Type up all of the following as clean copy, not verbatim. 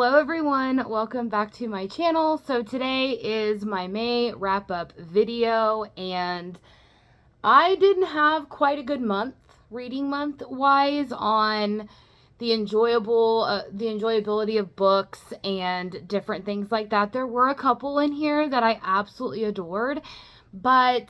Hello everyone, welcome back to my channel. So today is my May wrap-up video, and I didn't have quite a good month, reading month-wise, on the enjoyability of books and different things like that. There were a couple in here that I absolutely adored, but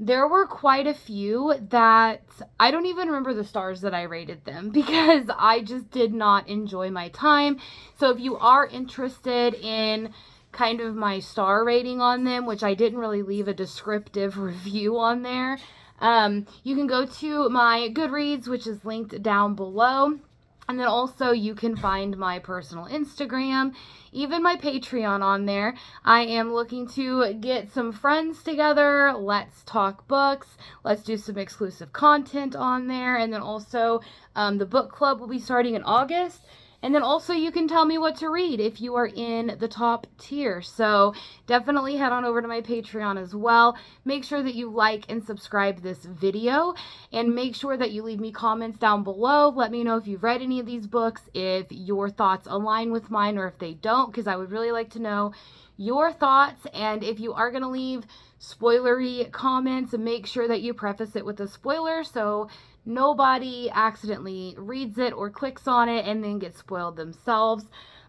there were quite a few that I don't even remember the stars that I rated them because I just did not enjoy my time. So if you are interested in kind of my star rating on them, which I didn't really leave a descriptive review on there, you can go to my Goodreads, which is linked down below. And then also you can find my personal Instagram, even my Patreon on there. I am looking to get some friends together. Let's talk books. Let's do some exclusive content on there. And then also the book club will be starting in August. And then also you can tell me what to read if you are in the top tier. So definitely head on over to my Patreon as well. Make sure that you like and subscribe this video. And make sure that you leave me comments down below. Let me know if you've read any of these books, if your thoughts align with mine or if they don't, because I would really like to know your thoughts. And if you are going to leave spoilery comments, make sure that you preface it with a spoiler so nobody accidentally reads it or clicks on it and then gets spoiled themselves.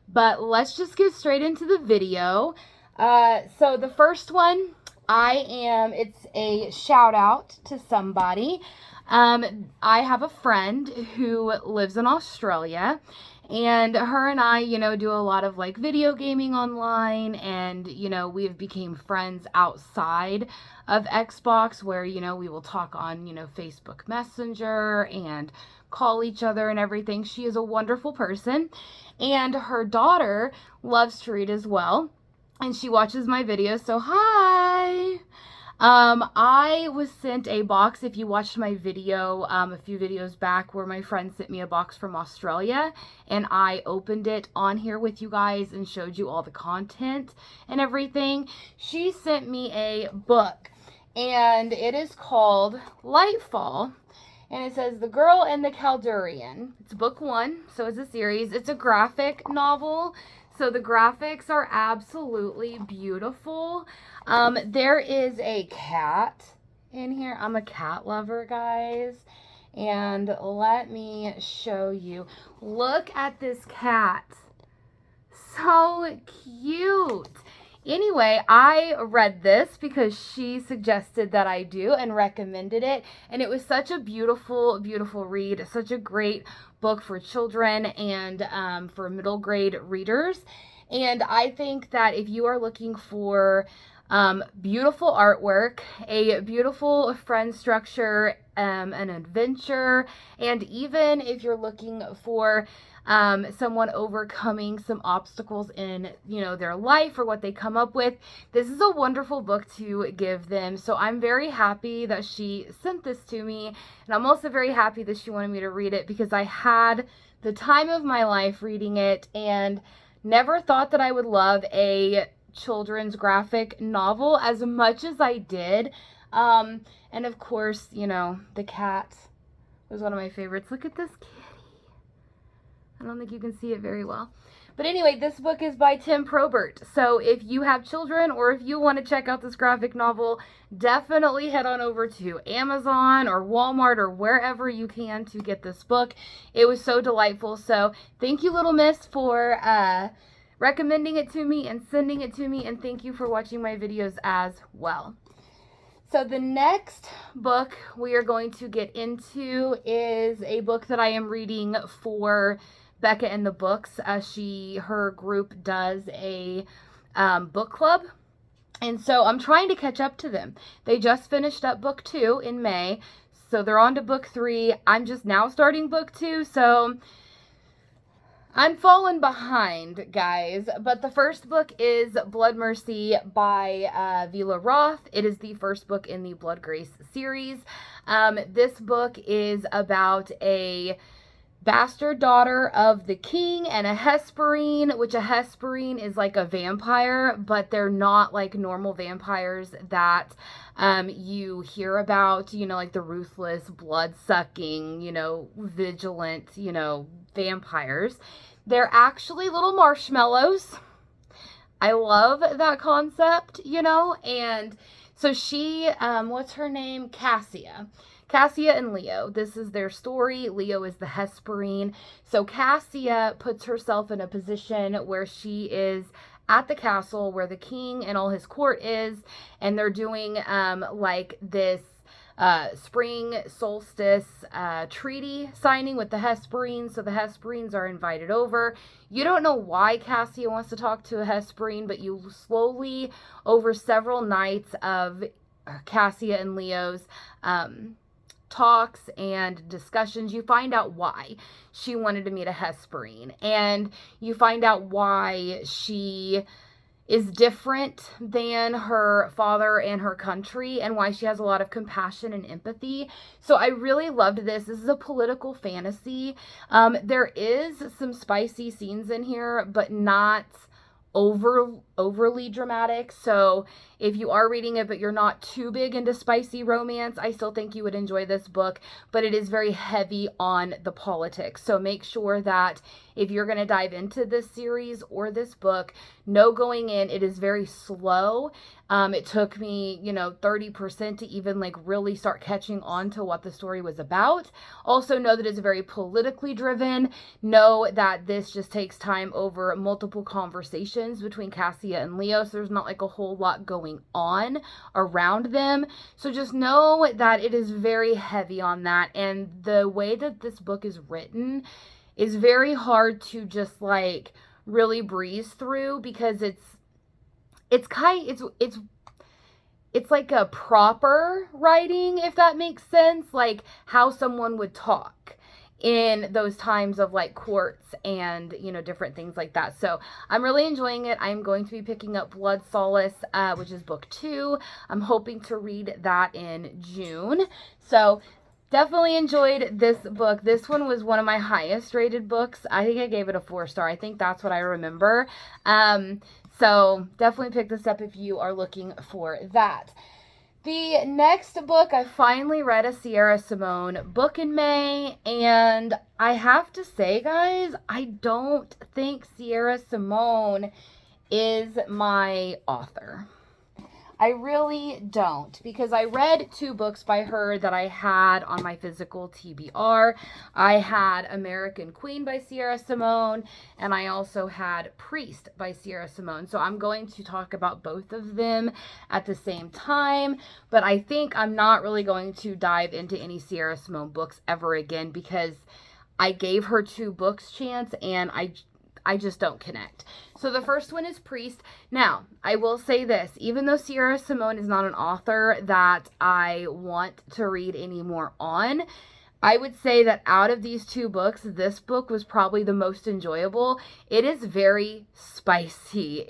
But let's just get straight into the video. So the first one, it's a shout out to somebody. I have a friend who lives in Australia, and her and I, do a lot of like video gaming online, and, we've become friends outside of Xbox where, we will talk on, Facebook Messenger and call each other and everything. She is a wonderful person, and her daughter loves to read as well, and she watches my videos, so hi! I was sent a box, if you watched my video a few videos back, where my friend sent me a box from Australia, and I opened it on here with you guys and showed you all the content and everything. She sent me a book, and it is called Lightfall, and it says The Girl and the Caldurian. It's book 1, so it's a series. It's a graphic novel. So the graphics are absolutely beautiful. There is a cat in here. I'm a cat lover, guys. And let me show you. Look at this cat. So cute. Anyway, I read this because she suggested that I do and recommended it. And it was such a beautiful, beautiful read. Such a great book for children and for middle grade readers. And I think that if you are looking for beautiful artwork, a beautiful friend structure, an adventure, and even if you're looking for someone overcoming some obstacles in, their life or what they come up with, this is a wonderful book to give them. So I'm very happy that she sent this to me, and I'm also very happy that she wanted me to read it because I had the time of my life reading it and never thought that I would love a children's graphic novel as much as I did. And of course, the cat was one of my favorites. Look at this kitty. I don't think you can see it very well. But anyway, this book is by Tim Probert. So if you have children or if you want to check out this graphic novel, definitely head on over to Amazon or Walmart or wherever you can to get this book. It was so delightful. So thank you, Little Miss, for recommending it to me and sending it to me. And thank you for watching my videos as well. So the next book we are going to get into is a book that I am reading for Becca and the Books. Her group does a book club, and so I'm trying to catch up to them. They just finished up book 2 in May, so they're on to book 3. I'm just now starting book 2, so I'm falling behind, guys. But the first book is Blood Mercy by Vila Roth. It is the first book in the Blood Grace series. This book is about a bastard daughter of the king and a Hesperine, which a Hesperine is like a vampire, but they're not like normal vampires that you hear about, like the ruthless, blood-sucking, vigilant, vampires. They're actually little marshmallows. I love that concept, and so she, what's her name? Cassia and Leo. This is their story. Leo is the Hesperine. So Cassia puts herself in a position where she is at the castle where the king and all his court is, and they're doing like this spring solstice treaty signing with the Hesperines. So the Hesperines are invited over. You don't know why Cassia wants to talk to a Hesperine, but you slowly, over several nights of Cassia and Leo's talks and discussions, you find out why she wanted to meet a Hesperine, and you find out why she is different than her father and her country, and why she has a lot of compassion and empathy. So I really loved this. This is a political fantasy. There is some spicy scenes in here, but not overly dramatic. So if you are reading it but you're not too big into spicy romance, I still think you would enjoy this book, but it is very heavy on the politics. So make sure that if you're going to dive into this series or this book, know going in it is very slow. It took me 30% to even like really start catching on to what the story was about. Also know that it's very politically driven. Know that this just takes time over multiple conversations between Cassia and Leo, so there's not like a whole lot going on around them. So just know that it is very heavy on that, and the way that this book is written is very hard to just like really breeze through, because it's like a proper writing, if that makes sense, like how someone would talk in those times of like courts and different things like that. So I'm really enjoying it. I'm going to be picking up Blood Solace, which is book 2. I'm hoping to read that in June. So definitely enjoyed this book. This one was one of my highest rated books. I think I gave it a 4-star. I think that's what I remember. So definitely pick this up if you are looking for that. The next book, I finally read a Sierra Simone book in May, and I have to say, guys, I don't think Sierra Simone is my author. I really don't, because I read 2 books by her that I had on my physical TBR. I had American Queen by Sierra Simone, and I also had Priest by Sierra Simone. So I'm going to talk about both of them at the same time, but I think I'm not really going to dive into any Sierra Simone books ever again, because I gave her 2 books chance, and I just don't connect. So the first one is Priest. Now, I will say this, even though Sierra Simone is not an author that I want to read anymore on, I would say that out of these 2 books, this book was probably the most enjoyable. It is very spicy.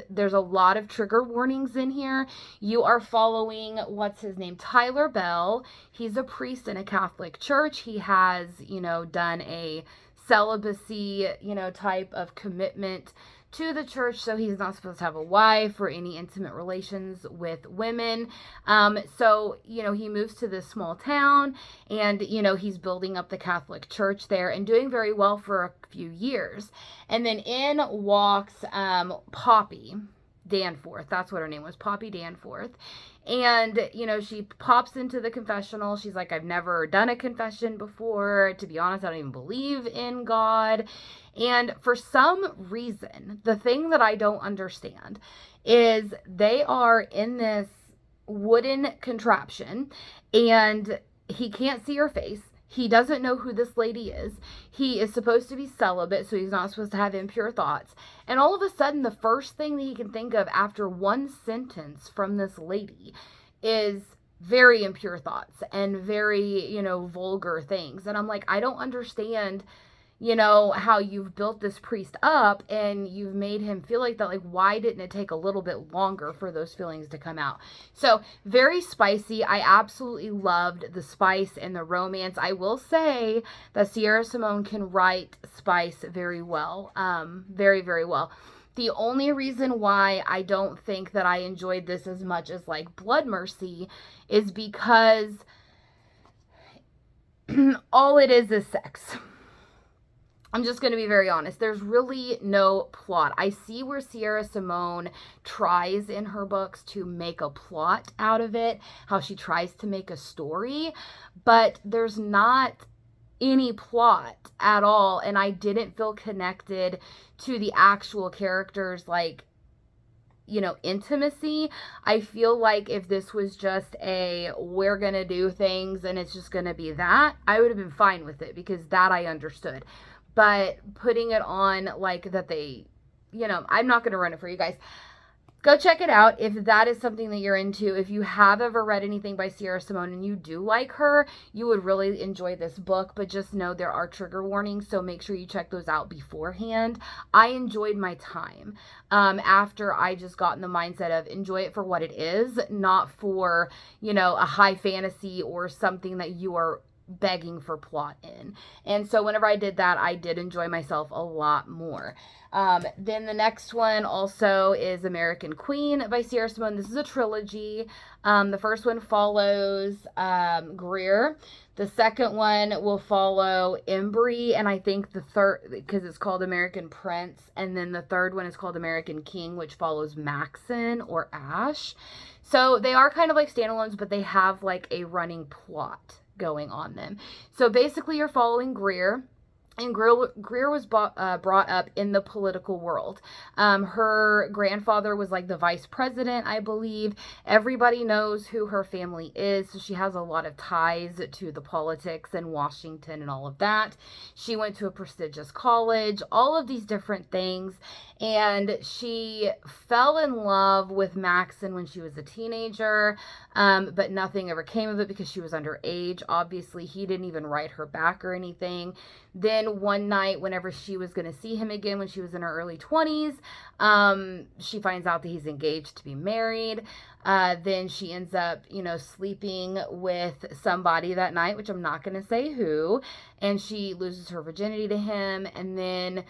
There's a lot of trigger warnings in here. You are following, what's his name? Tyler Bell. He's a priest in a Catholic church. He has, done a celibacy, type of commitment to the church, so he's not supposed to have a wife or any intimate relations with women. So, he moves to this small town, and, he's building up the Catholic church there and doing very well for a few years. And then in walks Poppy Danforth. That's what her name was, Poppy Danforth. And, she pops into the confessional. She's like, I've never done a confession before. To be honest, I don't even believe in God. And for some reason, the thing that I don't understand is they are in this wooden contraption, and he can't see her face. He doesn't know who this lady is. He is supposed to be celibate, so he's not supposed to have impure thoughts. And all of a sudden, the first thing that he can think of after one sentence from this lady is very impure thoughts and very, vulgar things. And I'm like, I don't understand, you know, how you've built this priest up and you've made him feel like that. Like, why didn't it take a little bit longer for those feelings to come out? So, very spicy. I absolutely loved the spice and the romance. I will say that Sierra Simone can write spice very well. Very, very well. The only reason why I don't think that I enjoyed this as much as like Blood Mercy is because all it is sex. I'm just going to be very honest. There's really no plot. I see where Sierra Simone tries in her books to make a plot out of it, how she tries to make a story, but there's not any plot at all, and I didn't feel connected to the actual characters, like, you know, intimacy. I feel like if this was just a, we're gonna do things and it's just gonna be that, I would have been fine with it, because that I understood. But putting it on like that they, you know, I'm not going to run it for you guys. Go check it out if that is something that you're into. If you have ever read anything by Sierra Simone and you do like her, you would really enjoy this book. But just know there are trigger warnings, so make sure you check those out beforehand. I enjoyed my time after I just got in the mindset of enjoy it for what it is, not for, you know, a high fantasy or something that you are begging for plot in. And so whenever I did that, I did enjoy myself a lot more. Then the next one also is American Queen by Sierra Simone. This is a trilogy. The first one follows Greer. The second one will follow Embry, and I think the third, because it's called American Prince, and then the third one is called American King, which follows Maxon or Ash. So they are kind of like standalones, but they have like a running plot going on them. So basically you're following Greer, and Greer was brought up in the political world. Her grandfather was like the vice president, I believe. Everybody knows who her family is, so she has a lot of ties to the politics in Washington and all of that. She went to a prestigious college, all of these different things, and she fell in love with Maxon when she was a teenager, but nothing ever came of it because she was underage. Obviously, he didn't even write her back or anything. Then one night, whenever she was going to see him again when she was in her early 20s, she finds out that he's engaged to be married. Then she ends up, you know, sleeping with somebody that night, which I'm not going to say who, and she loses her virginity to him. And then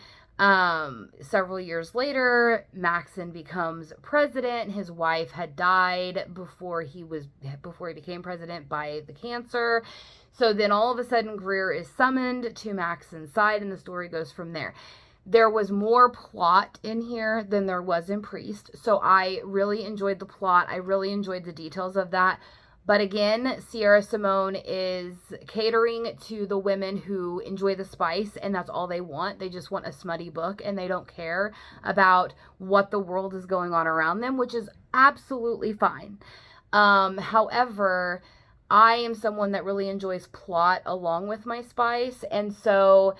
several years later, Maxon becomes president. His wife had died before he became president by the cancer. So then all of a sudden Greer is summoned to Maxon's side, and the story goes from there. There was more plot in here than there was in Priest. So I really enjoyed the plot. I really enjoyed the details of that. But again, Sierra Simone is catering to the women who enjoy the spice, and that's all they want. They just want a smutty book, and they don't care about what the world is going on around them, which is absolutely fine. However, I am someone that really enjoys plot along with my spice, and so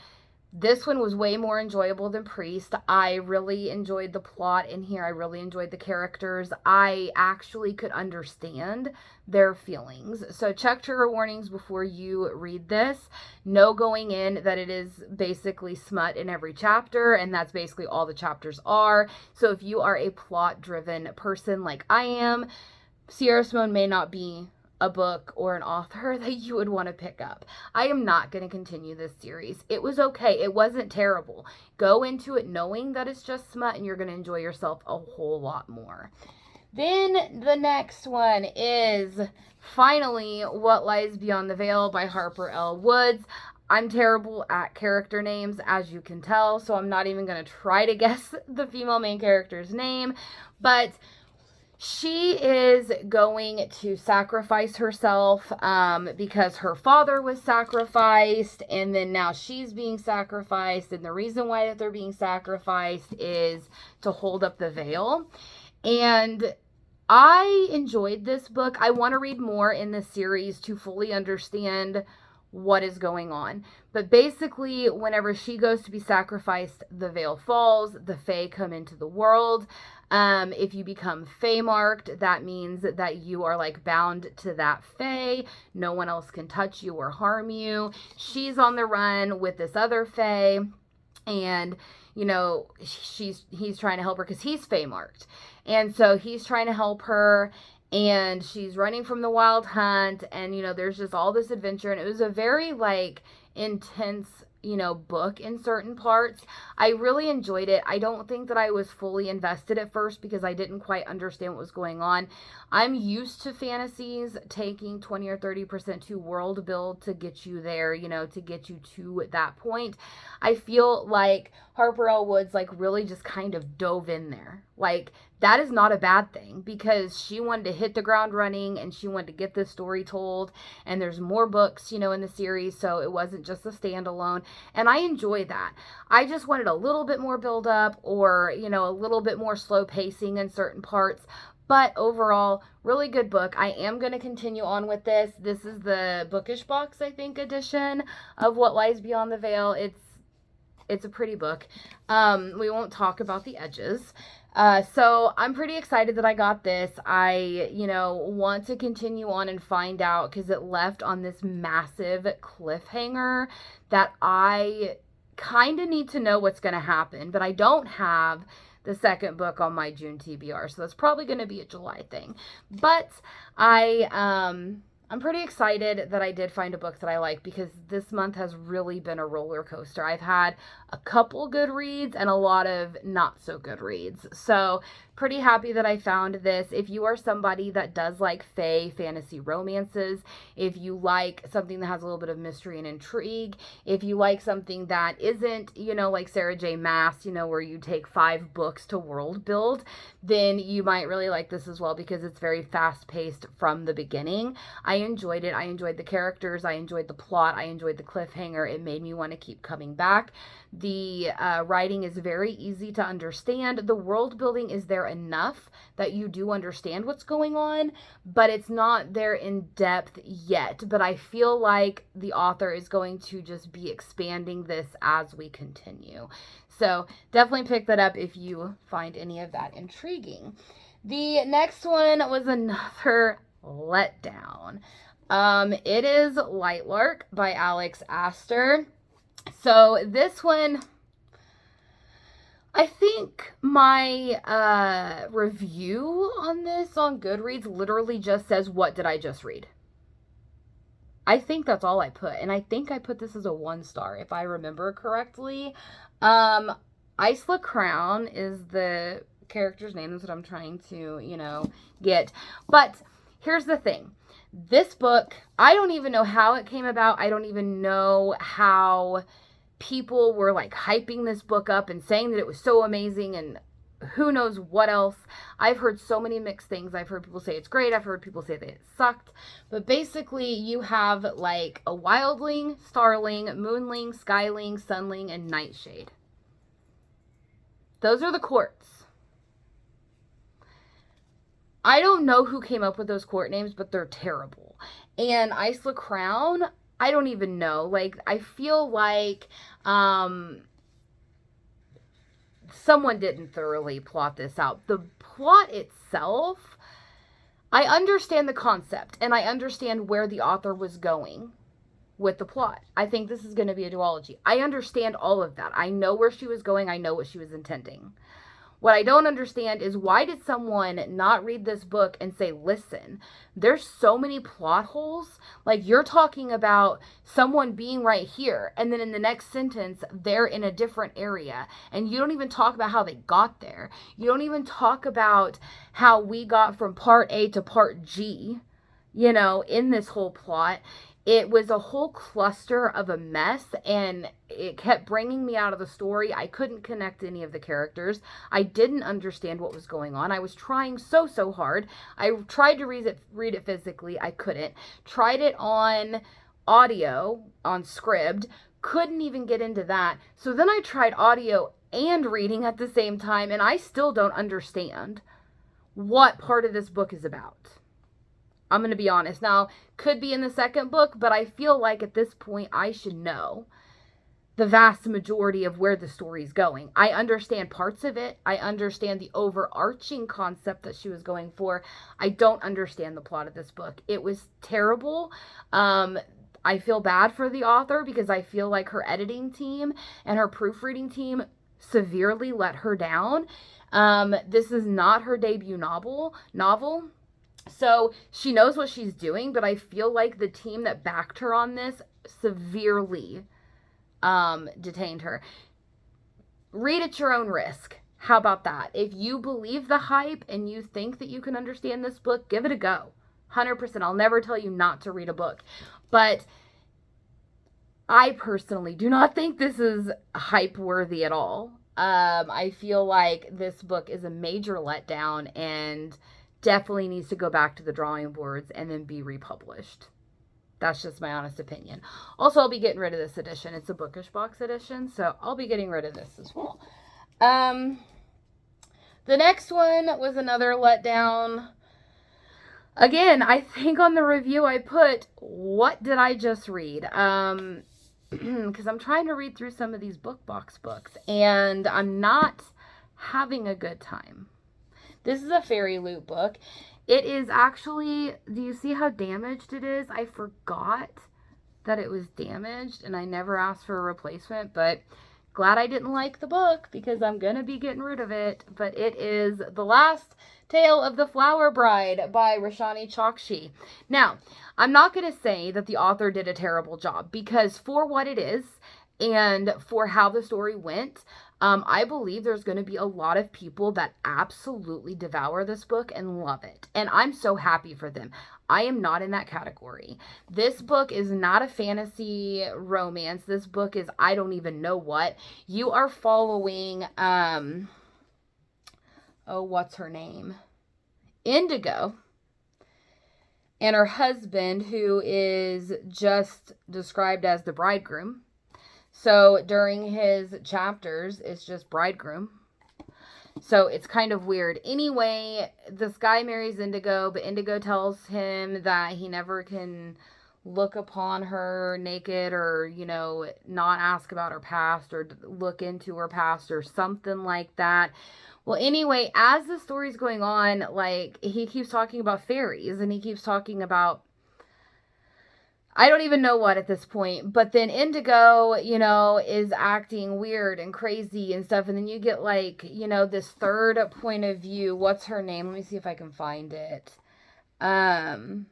this one was way more enjoyable than Priest. I really enjoyed the plot in here. I really enjoyed the characters. I actually could understand their feelings. So check trigger warnings before you read this. Know going in that it is basically smut in every chapter, and that's basically all the chapters are. So if you are a plot-driven person like I am, Sierra Simone may not be a book or an author that you would want to pick up. I am not going to continue this series. It was okay. It wasn't terrible. Go into it knowing that it's just smut, and you're going to enjoy yourself a whole lot more. Then the next one is finally What Lies Beyond the Veil by Harper L. Woods. I'm terrible at character names, as you can tell, so I'm not even going to try to guess the female main character's name, but she is going to sacrifice herself because her father was sacrificed, and then now she's being sacrificed, and the reason why that they're being sacrificed is to hold up the veil. And I enjoyed this book. I want to read more in this series to fully understand what is going on. But basically, whenever she goes to be sacrificed, the veil falls, the Fae come into the world. If you become Fae marked, that means that you are like bound to that Fae. No one else can touch you or harm you. She's on the run with this other Fae, and you know, he's trying to help her because he's Fae marked. And so he's trying to help her, and she's running from the wild hunt, and you know, there's just all this adventure, and it was a very like intense, you know, book in certain parts. I really enjoyed it. I don't think that I was fully invested at first because I didn't quite understand what was going on. I'm used to fantasies taking 20 or 30% to world build to get you there, you know, to get you to that point. I feel like Harper L. Woods like really just kind of dove in there. Like, that is not a bad thing because she wanted to hit the ground running and she wanted to get this story told. And there's more books, you know, in the series, so it wasn't just a standalone. And I enjoy that. I just wanted a little bit more build up, or, you know, a little bit more slow pacing in certain parts. But overall, really good book. I am going to continue on with this. This is the Bookish Box, I think, edition of What Lies Beyond the Veil. It's a pretty book. We won't talk about the edges. So I'm pretty excited that I got this. I, you know, want to continue on and find out because it left on this massive cliffhanger that I kind of need to know what's going to happen, but I don't have the second book on my June TBR, so that's probably going to be a July thing. But I'm pretty excited that I did find a book that I like because this month has really been a roller coaster. I've had a couple good reads and a lot of not so good reads. So pretty happy that I found this. If you are somebody that does like fae fantasy romances, if you like something that has a little bit of mystery and intrigue, if you like something that isn't, you know, like Sarah J. Maas, you know, where you take 5 books to world build, then you might really like this as well because it's very fast paced from the beginning. I enjoyed it. I enjoyed the characters. I enjoyed the plot. I enjoyed the cliffhanger. It made me want to keep coming back. The writing is very easy to understand. The world building is there enough that you do understand what's going on, but it's not there in depth yet. But I feel like the author is going to just be expanding this as we continue. So definitely pick that up if you find any of that intriguing. The next one was another letdown. It is Lightlark by Alex Astor. So this one, I think my review on this on Goodreads literally just says, what did I just read? I think that's all I put. And I think I put this as a 1-star, if I remember correctly. Isla Crown is the character's name. That's what I'm trying to, you know, get. But here's the thing. This book, I don't even know how it came about. I don't even know how people were like hyping this book up and saying that it was so amazing and who knows what else. I've heard so many mixed things. I've heard people say it's great. I've heard people say that it sucked. But basically you have like a wildling, starling, moonling, skyling, sunling, and nightshade. Those are the courts. I don't know who came up with those court names, but they're terrible. And Isla Crown, I don't even know. Like, I feel like someone didn't thoroughly plot this out. The plot itself, I understand the concept, and I understand where the author was going with the plot. I think this is going to be a duology. I understand all of that. I know where she was going. I know what she was intending. What I don't understand is why did someone not read this book and say, listen, there's so many plot holes. Like, you're talking about someone being right here, and then in the next sentence, they're in a different area. And you don't even talk about how they got there. You don't even talk about how we got from part A to part G, you know, in this whole plot. It was a whole cluster of a mess, and it kept bringing me out of the story. I couldn't connect any of the characters. I didn't understand what was going on. I was trying so hard. I tried to read it physically. I couldn't. Tried it on audio, on Scribd. Couldn't even get into that. So then I tried audio and reading at the same time, and I still don't understand what part of this book is about. I'm going to be honest. Now, could be in the second book, but I feel like at this point I should know the vast majority of where the story's going. I understand parts of it. I understand the overarching concept that she was going for. I don't understand the plot of this book. It was terrible. I feel bad for the author because I feel like her editing team and her proofreading team severely let her down. This is not her debut novel. So she knows what she's doing, but I feel like the team that backed her on this severely detained her. Read at your own risk. How about that? If you believe the hype and you think that you can understand this book, give it a go. 100%. I'll never tell you not to read a book. But I personally do not think this is hype worthy at all. I feel like this book is a major letdown and definitely needs to go back to the drawing boards and then be republished. That's just my honest opinion. Also, I'll be getting rid of this edition. It's a bookish box edition, so I'll be getting rid of this as well. The next one was another letdown. Again, I think on the review I put, what did I just read? Because I'm trying to read through some of these book box books, and I'm not having a good time. This is a Fairy Loot book. It is actually, do you see how damaged it is? I forgot that it was damaged, and I never asked for a replacement, but glad I didn't like the book because I'm going to be getting rid of it. But it is The Last Tale of the Flower Bride by Roshani Chokshi. Now, I'm not going to say that the author did a terrible job because for what it is and for how the story went, I believe there's going to be a lot of people that absolutely devour this book and love it. And I'm so happy for them. I am not in that category. This book is not a fantasy romance. This book is, I don't even know what. You are following, what's her name? Indigo. And her husband, who is just described as the bridegroom. So during his chapters, it's just bridegroom. So it's kind of weird. Anyway, this guy marries Indigo, but Indigo tells him that he never can look upon her naked or, not ask about her past or look into her past or something like that. Well, anyway, as the story's going on, he keeps talking about fairies and he keeps talking about I don't even know what at this point, but then Indigo, is acting weird and crazy and stuff. And then you get this third point of view. What's her name? Let me see if I can find it. Azura,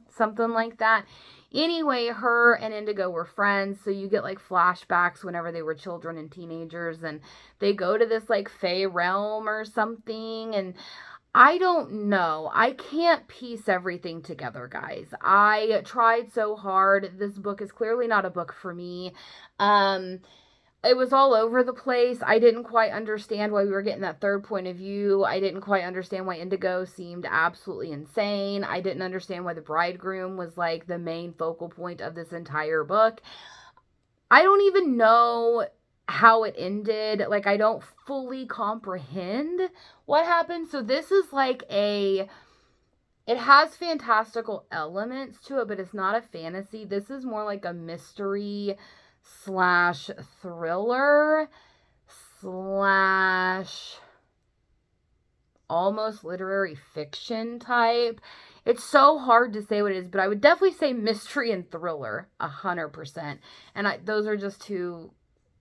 something like that. Anyway, her and Indigo were friends, so you get flashbacks whenever they were children and teenagers, and they go to this Fey realm or something, and I don't know. I can't piece everything together, guys. I tried so hard. This book is clearly not a book for me. It was all over the place. I didn't quite understand why we were getting that third point of view. I didn't quite understand why Indigo seemed absolutely insane. I didn't understand why the bridegroom was the main focal point of this entire book. I don't even know how it ended. I don't fully comprehend what happened. So this is it has fantastical elements to it, but it's not a fantasy. This is more like a mystery / thriller / almost literary fiction type. It's so hard to say what it is, but I would definitely say mystery and thriller 100%. And those are just two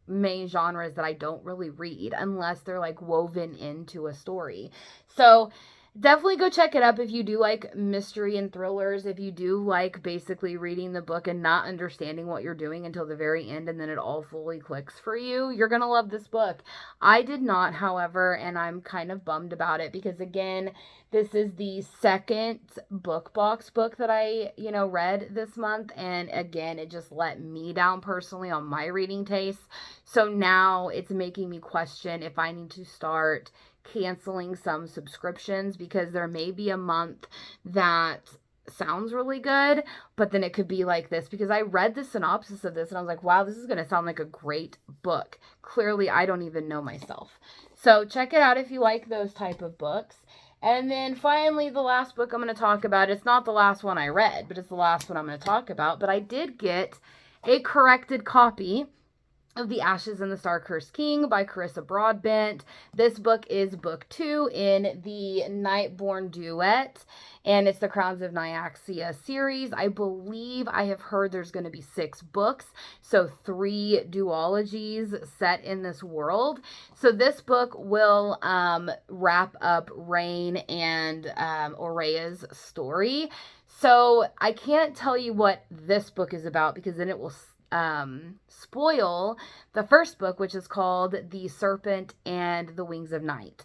main genres that I don't really read unless they're woven into a story. So definitely go check it up if you do like mystery and thrillers, if you do like basically reading the book and not understanding what you're doing until the very end and then it all fully clicks for you. You're gonna love this book. I did not, however, and I'm kind of bummed about it because again, this is the second book box book that I, read this month, and again, it just let me down personally on my reading taste. So now it's making me question if I need to start canceling some subscriptions because there may be a month that sounds really good, but then it could be like this because I read the synopsis of this and I was like, wow, this is going to sound like a great book. Clearly, I don't even know myself. So check it out if you like those type of books. And then finally, the last book I'm going to talk about, it's not the last one I read, but it's the last one I'm going to talk about. But I did get a corrected copy of The Ashes and the Star-Cursed King by Carissa Broadbent. This book is book 2 in the Nightborn duet, and it's the Crowns of Nyaxia series. I believe I have heard there's going to be 6 books, so 3 duologies set in this world. So this book will wrap up Rain and Orea's story. So I can't tell you what this book is about because then it will spoil the first book, which is called The Serpent and the Wings of Night.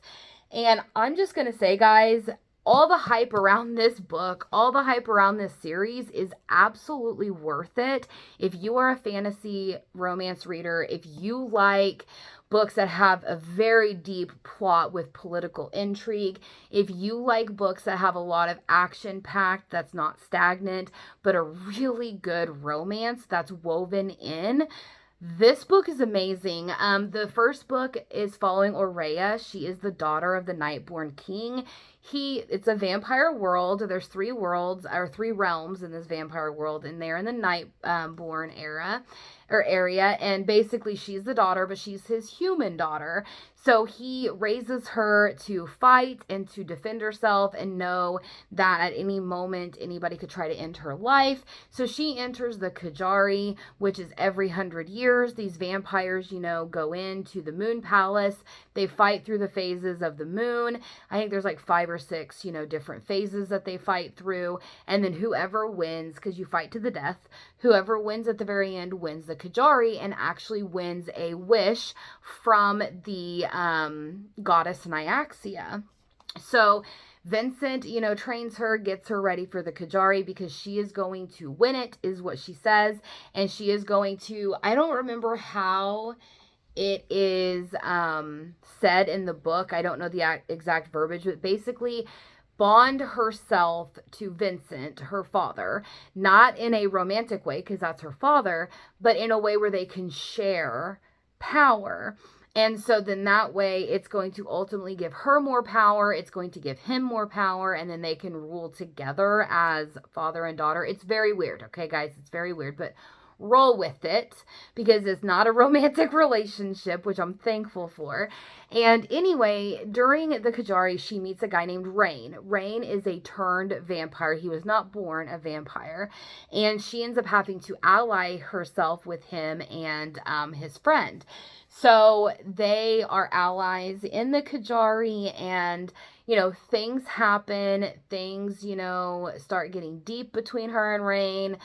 And I'm just going to say, guys, all the hype around this book, all the hype around this series is absolutely worth it. If you are a fantasy romance reader, if you like books that have a very deep plot with political intrigue, if you like books that have a lot of action packed, that's not stagnant, but a really good romance that's woven in, this book is amazing. The first book is following Aurea. She is the daughter of the Nightborn King. It's a vampire world. There's 3 worlds or 3 realms in this vampire world, and they're in the Nightborn area. And basically, she's the daughter, but she's his human daughter. So he raises her to fight and to defend herself and know that at any moment anybody could try to end her life. So she enters the Kajari, which is every 100 years. These vampires, go into the Moon Palace. They fight through the phases of the moon. I think there's like 5 or 6, different phases that they fight through. And then whoever wins, because you fight to the death, whoever wins at the very end wins the Kajari and actually wins a wish from the goddess Nyaxia. So Vincent, trains her, gets her ready for the Kajari because she is going to win it, is what she says. And she is going to, I don't remember how it is said in the book. I don't know the exact verbiage, but basically bond herself to Vincent, her father, not in a romantic way because that's her father, but in a way where they can share power. And so then that way it's going to ultimately give her more power. It's going to give him more power. And then they can rule together as father and daughter. It's very weird. Okay, guys, it's very weird. But roll with it because it's not a romantic relationship, which I'm thankful for. And anyway, during the Kajari, she meets a guy named Rain. Rain is a turned vampire. He was not born a vampire. And she ends up having to ally herself with him and his friend. So they are allies in the Kajari, and things happen, things, start getting deep between her and Rain,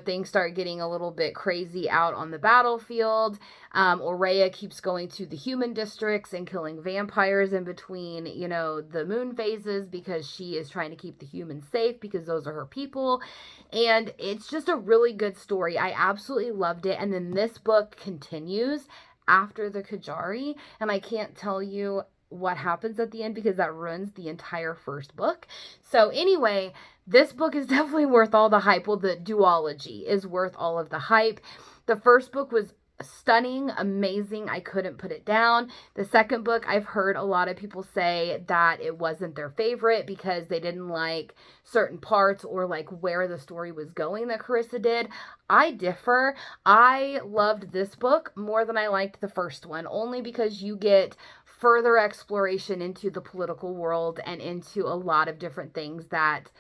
things start getting a little bit crazy out on the battlefield. Aurea keeps going to the human districts and killing vampires in between, the moon phases because she is trying to keep the humans safe because those are her people. And it's just a really good story. I absolutely loved it. And then this book continues after the Kajari, and I can't tell you what happens at the end because that ruins the entire first book. So anyway, this book is definitely worth all the hype. Well, the duology is worth all of the hype. The first book was stunning, amazing. I couldn't put it down. The second book, I've heard a lot of people say that it wasn't their favorite because they didn't like certain parts or like where the story was going that Carissa did. I differ. I loved this book more than I liked the first one, only because you get further exploration into the political world and into a lot of different things that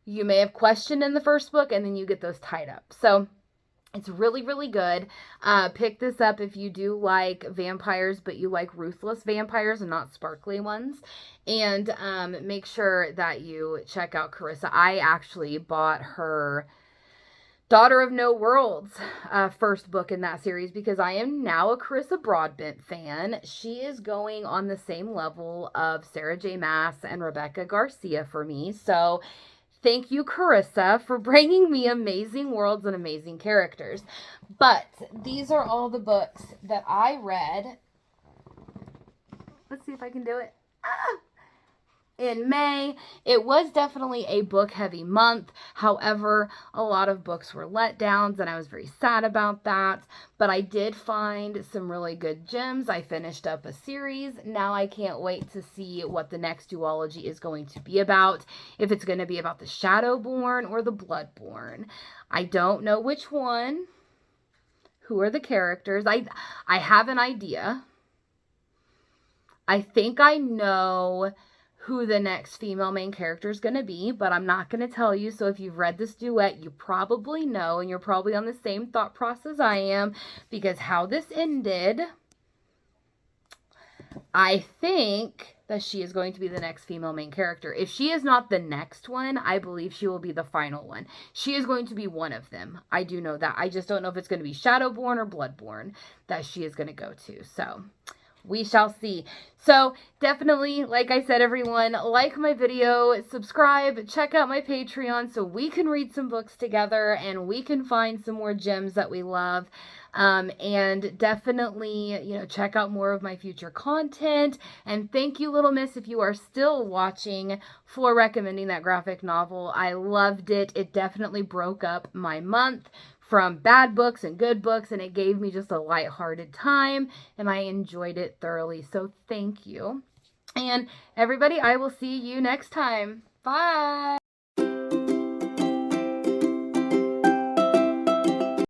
you may have questioned in the first book, and then you get those tied up. So it's really, really good. Pick this up if you do like vampires, but you like ruthless vampires and not sparkly ones. And make sure that you check out Carissa. I actually bought her Daughter of No Worlds first book in that series because I am now a Carissa Broadbent fan. She is going on the same level of Sarah J. Maas and Rebecca Garcia for me. So thank you, Carissa, for bringing me amazing worlds and amazing characters. But these are all the books that I read. Let's see if I can do it. in May. It was definitely a book heavy month. However, a lot of books were letdowns, and I was very sad about that. But I did find some really good gems. I finished up a series. Now I can't wait to see what the next duology is going to be about. If it's going to be about the Shadowborn or the Bloodborn. I don't know which one. Who are the characters? I have an idea. I think I know who the next female main character is going to be, but I'm not going to tell you. So if you've read this duet, you probably know, and you're probably on the same thought process I am, because how this ended, I think that she is going to be the next female main character. If she is not the next one, I believe she will be the final one. She is going to be one of them. I do know that. I just don't know if it's going to be Shadowborn or Bloodborn that she is going to go to. So we shall see. So definitely, like I said, everyone, like my video, subscribe, check out my Patreon so we can read some books together and we can find some more gems that we love. And definitely, check out more of my future content. And thank you, Little Miss, if you are still watching, for recommending that graphic novel. I loved it. It definitely broke up my month from bad books and good books, and it gave me just a lighthearted time, and I enjoyed it thoroughly. So thank you. And everybody, I will see you next time. Bye.